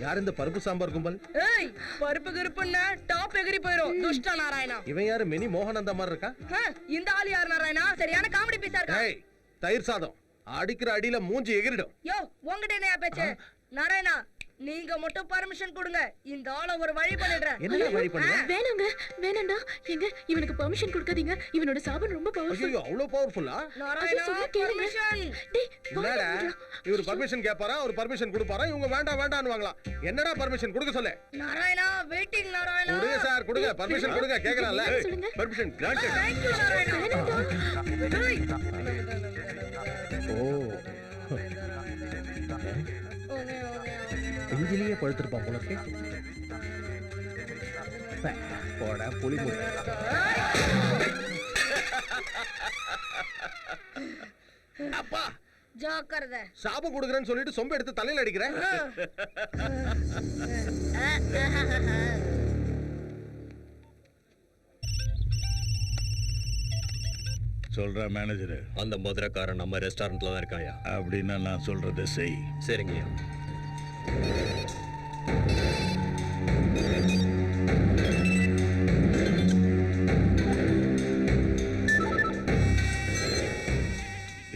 யார் இந்த பருப்பு சாம்பார் கும்பல்? ஏய், பருப்பு கிருப்புன்னா டாப் எகிரி போயிரும். துஷ்ட நாராயணா. இவன் யாரு மினி மோகனந்த மாதிரி இருக்கா? இந்த ஆளு யார் நாராயணா? சரியான காமெடி பீஸா இருக்கா? ஏய், தயிர் சாதம் அடிக்கிற அடியில மூஞ்சி எகிரிடும். யோ, உங்ககிட்ட என்ன பேச்சு? நாராயணா, நீங்க மட்டும் பர்மிஷன் கொடுங்க. இந்த ஆள ஒரு வழி பண்ணிடுறேன். என்ன வழி பண்ணுங்க? வேணாங்க, வேணாம்டா. எங்க இவனுக்கு பெர்மிஷன் கொடுக்காதீங்க. இவனோட சாபம் ரொம்ப பவர்ஃபுல். ஐயோ, அவ்வளவு பவர்ஃபுல்லா? நாராயணா, பர்மிஷன். டேய், என்னடா இவர் பர்மிஷன் கேட்பாரா? அவர் பர்மிஷன் கொடுப்பாரா? இவங்க வேண்டாம் வேண்டாம்னுவாங்களா? என்னடா பர்மிஷன் கொடுக்க சொல்லு. நாராயணா, வெயிட்டிங் நாராயணா. கொடுங்க சார், கொடுங்க பர்மிஷன் கொடுங்க. கேக்குறான்ல, permission granted. Thank you Narayana. ஓ, இஞ்சிலேயே பழுத்திருப்பான் போல இருக்கே. போடா புளி முட்டை. அப்பா, ஜாக்கிரதை. சாபம் கொடுக்கறேன்னு சொல்லிட்டு சொம்ப எடுத்து தலையில அடிக்கிறேன். சொல்ற மேனேஜர், அந்த மதுரைக்காரன் நம்ம ரெஸ்டாரண்ட்ல தான் இருக்காயா? அப்படின்னா நான் சொல்றதை செய். சரிங்கய்யா.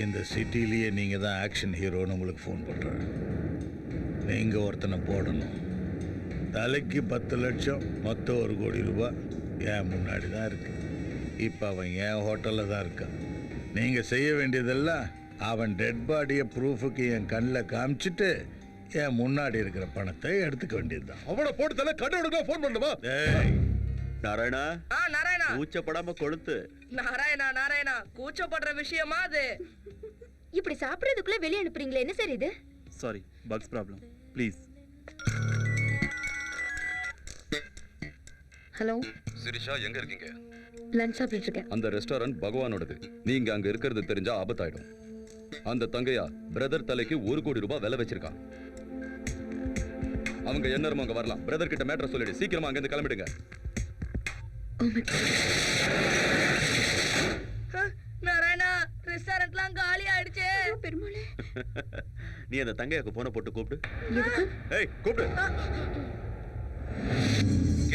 இந்த சிட்டிலேயே நீங்க தான் ஆக்ஷன் ஹீரோன்னு உங்களுக்கு ஃபோன் பண்றேன். நீங்க ஒருத்தனை போடணும். தலைக்கு 10 லட்சம், மொத்தம் 1 கோடி ரூபாய் என் முன்னாடி தான் இருக்கு. இப்போ அவன் என் ஹோட்டலில் தான் இருக்கான். நீங்க செய்ய வேண்டியதெல்லாம் அவன் டெட் பாடியை ப்ரூஃபுக்கு என் கண்ணில் காமிச்சிட்டு என் முன்னாடி இருக்கிற பணத்தை எடுத்துக்க வேண்டியதுதான். அவனை போட்டு தலை கடவுளுக்கு ஃபோன் பண்ணுமா? ஏய் நாராயணா, நாராயணா, கூச்சப்படாம கொளுத்து. நாராயணா, நாராயணா, கூச்சப்படுற விஷயமா அது? இப்படி சாப்பிடுறதுக்குள்ள வெளிய அனுப்புறீங்களே, என்ன சார் இது? Sorry, bugs problem. Please. Hello Sirisha, எங்க இருக்கீங்க? லஞ்ச் சாப்பிட்டு இருக்கேன். அந்த ரெஸ்டாரண்ட் பகவானோடது. நீங்க அங்க இருக்கிறது தெரிஞ்சா ஆபத்தாயிடும். அந்த தங்கையா பிரதர் தலைக்கு 1 கோடி ரூபாய் விலை வச்சிருக்கான். அவங்க என்னரும் அங்க வரலாம். பிரதர் கிட்ட மேட்டர் சொல்லிடு. சீக்கிரமா அங்க இருந்து கிளம்பிடுங்க. நாராயணா, ரெஸ்டாரண்ட்லாம் காலி ஆயிடுச்சு. பெருமாளே, நீ அந்த தங்கையாக்கு போன போட்டு கூப்பிடு. எதுக்கு? ஏய், கூப்பிடு.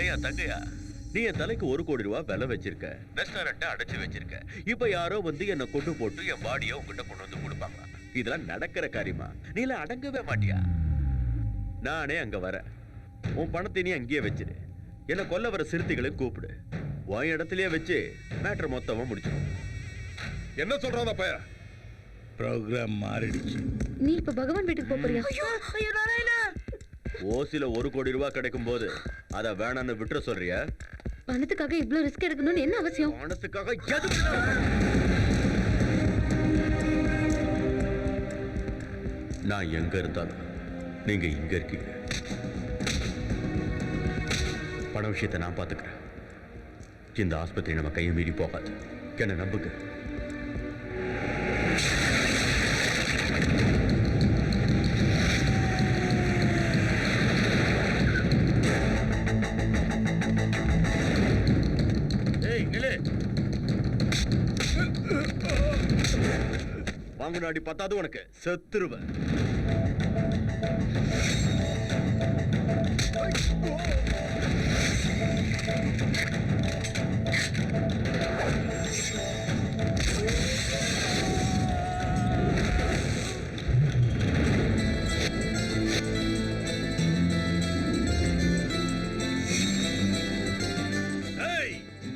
ஏயா தங்கையா, நீ என் தலைக்கு 1 கோடி ரூபாய் விலை வச்சிருக்க, ரெஸ்டாரண்ட்டை அடைச்சு வச்சிருக்க. இப்ப யாரோ வந்து என்ன கொண்டு போட்டு என் பாடியை உங்ககிட்ட கொண்டு வந்து கொடுப்பாங்க. இதெல்லாம் நடக்கிற காரியமா? நீ எல்லாம் அடங்கவே மாட்டியா? நானே அங்க வரேன். உன் பணத்தை நீ அங்கேயே வச்சிரு. என்ன கொல்ல வர சிறுத்தைகளை கூப்பிடு. உன் இடத்துலயே வச்சு மேட்டர் மொத்தமா முடிச்சிடும். என்ன சொல்றான் பைய? ப்ரோக்ராம் மாறிடுச்சு. நீ இப்ப பகவான் வீட்டுக்கு போறியா? ஐயோ நாராயணா, ஓசில 1 கோடி ரூபாய் கிடைக்கும் போது அத வேணான்னு விட்டுற சொல்றியா? பணத்துக்காக இவ்ளோ ரிஸ்க் எடுக்கணும்னு என்ன அவசியம்? பணத்துக்காக எதுக்கு? நான் எங்க இருந்தாலும் நீங்க இங்க இருக்கீங்க. பண விஷயத்தை நான் பாத்துக்கிறேன். இந்த ஆஸ்பத்திரி நம்ம கையை மீறி போகாது. என்ன நம்புங்க. வாங்குனாடி பத்தாது, உனக்கு செத்துருவன்.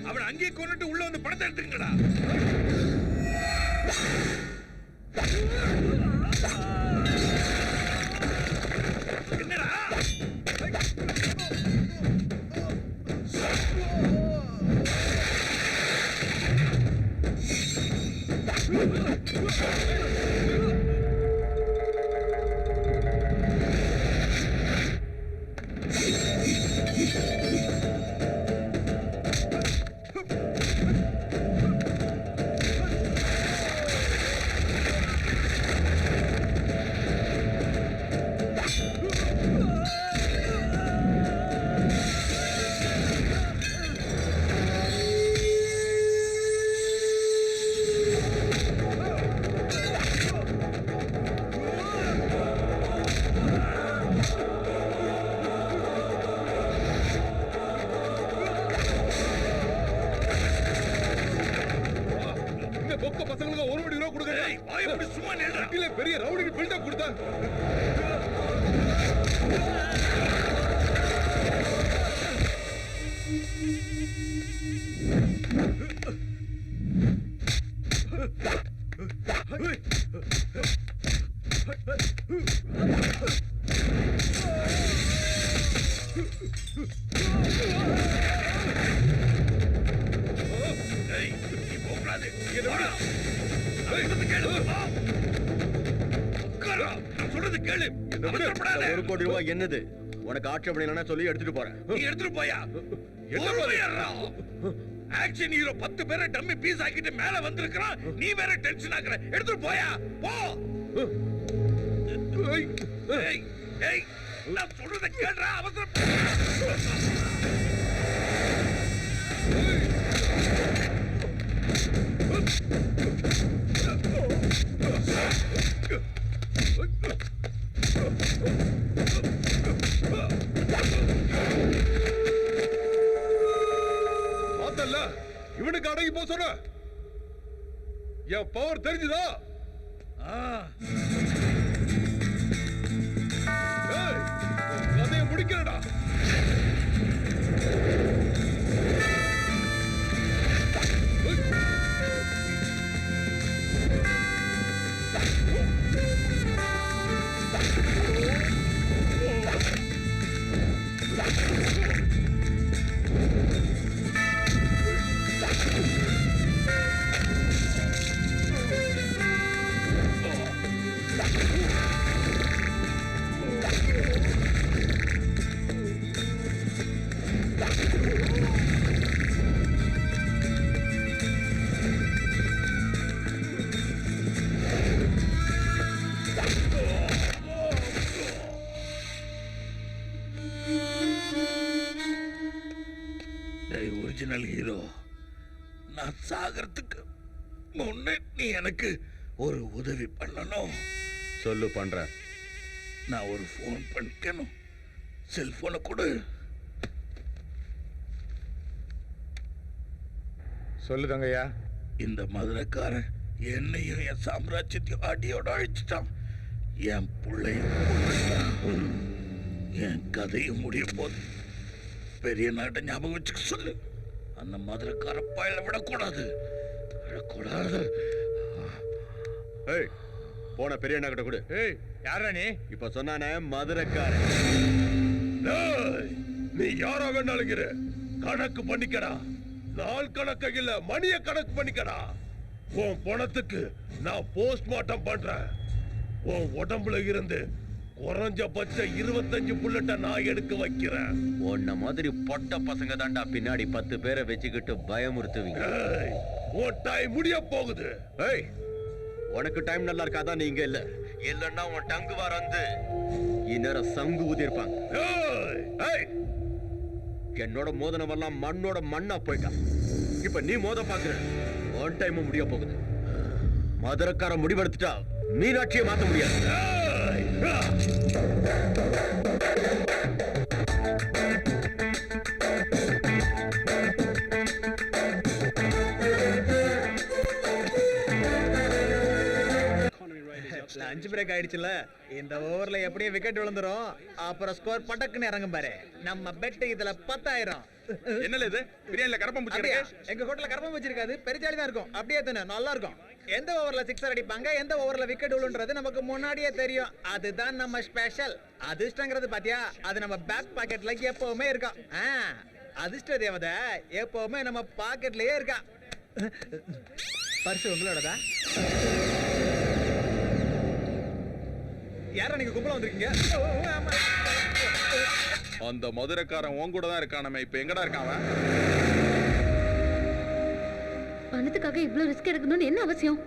அவன் அங்கேயே கொண்டுட்டு உள்ள வந்து பணத்தை எடுத்துக்கடா. ஏய், நீ போகக்கூடாது. இங்க வாடா. நான் சொல்றது கேளு. வா. உட்கார்றா. நான் சொல்றது கேளு. அவசரப்படாத. ஒரு கோடி ரூபாய் என்னது? உனக்கு ஆட்சேபணம் இல்லைன்னா சொல்லி எடுத்துட்டு போறேன். நீ எடுத்துட்டு போயா? பொறுமையாடுறா. ஆக்ஷன் ஹீரோ 10 பேரை டம்மி பீஸ் ஆக்கிட்டு மேல வந்திருக்கான். நீ வேற டென்ஷன் ஆக்குற. எடுத்துட்டு போயா? போ. ஏய், ஏய், ஏய், நான் சொல்றத கேளுடா. அவசரம். பார்த்தல்ல, இவனுக்கு அடங்கி போ சொன்ன. என் பவர் தெரிஞ்சுதா? ஏய், கதையை முடிக்கிறடா. ஒரிஜினல் ஹீரோ, நான் சாகிறதுக்கு முன்னே நீ எனக்கு ஒரு உதவி பண்ணணும். சொல்லு, பண்றேன். நான் ஒரு ஃபோன் பண்ணிக்கணும். செல்போனை கொடு. சொல்லு தங்கையா. இந்த மதுரைக்காரன் என்னையும் என் சாம்ராஜ்யத்தையும் அடியோட அழிச்சிட்டான். என் பிள்ளையும் கொன்னுட்டான். என் கதையும் முடிய போது. பெரிய நாட்டை ஞாபகம் வச்சுக்க சொல்லு. அந்த மதுரைக்கார பயல விடக்கூடாது. விடக்கூடாது. ஏய், போன பெரிய அண்ணா கிட்ட கொடு. ஏய், யாரா நீ? இப்ப சொன்னானே மதுரைக்காரன். டேய், நீ யாரா வேணாலும் இரு. கணக்கு பண்ணிக்கடா. நாள் கணக்கு இல்ல, மணிய கணக்கு பண்ணிக்கடா. உன் பணத்துக்கு நான் போஸ்ட்மார்ட்டம் பண்றேன். உன் உடம்புல இருந்து குறைஞ்சபட்ச 25 புல்லட்ட நான் எடுக்க வைக்கிறேன். உன்ன மாதிரி பொட்ட பசங்க தாண்டா பின்னாடி 10 பேரை வச்சுக்கிட்டு பயமுறுத்துவீங்க. ஏய், உன் டைம் முடிய போகுது. ஏய், உனக்கு டைம் நல்லா இருக்காதா? நீங்க இல்ல இல்லன்னா உன் டங்கு வார வந்து இந்நேரம் சங்கு ஊதிருப்பாங்க. ஏய், ஏய், என்னோட மோதனவெல்லாம் மண்ணோட மண்ணா போயிட்டான். இப்ப நீ மோத பாக்குற. உன் டைம் முடிய போகுது. மதுரைக்கார முடிவெடுத்துட்டா மீனாட்சியை மாத்த முடியாது. ஏய், லஞ்ச் பிரேக் ஆயிடுச்சுல, இந்த ஓவர்ல எப்படியே விக்கெட் விழுந்துரும். அப்புறம் ஸ்கோர் பட்டக்குன்னு இறங்கும் பாரு. நம்ம பெட் இதுல 10,000. என்னல இது? பிரியாணில கரப்பம் அப்படியா? பிடிச்சிருக்கு. எங்க ஹோட்டல்ல கரப்பம் வச்சிருக்காது, பெருச்சாலி தான் இருக்கும். அப்படியே தானே நல்லா இருக்கும். எந்த ஓவர்ல சிக்ஸர் அடிப்பாங்க, எந்த ஓவர்ல விக்கெட் விழுன்றது நமக்கு முன்னாடியே தெரியும். அதுதான் நம்ம ஸ்பெஷல். அதிர்ஷ்டங்கிறது பாத்தியா, அது நம்ம பேக் பாக்கெட்ல எப்பவுமே இருக்கா. அதிர்ஷ்ட தேவதை எப்பவுமே நம்ம பாக்கெட்லயே இருக்கா. பரிசு உங்களோடதா? யாரா நீங்க கும்பல வந்திருக்கீங்க? அந்த மதுரைக்காரன் உன் கூட தான் இருக்கானே. இப்ப எங்கடா இருக்கான் அவன்? பணத்துக்காக இவ்ளோ ரிஸ்க் எடுக்கணும்னு என்ன அவசியம்?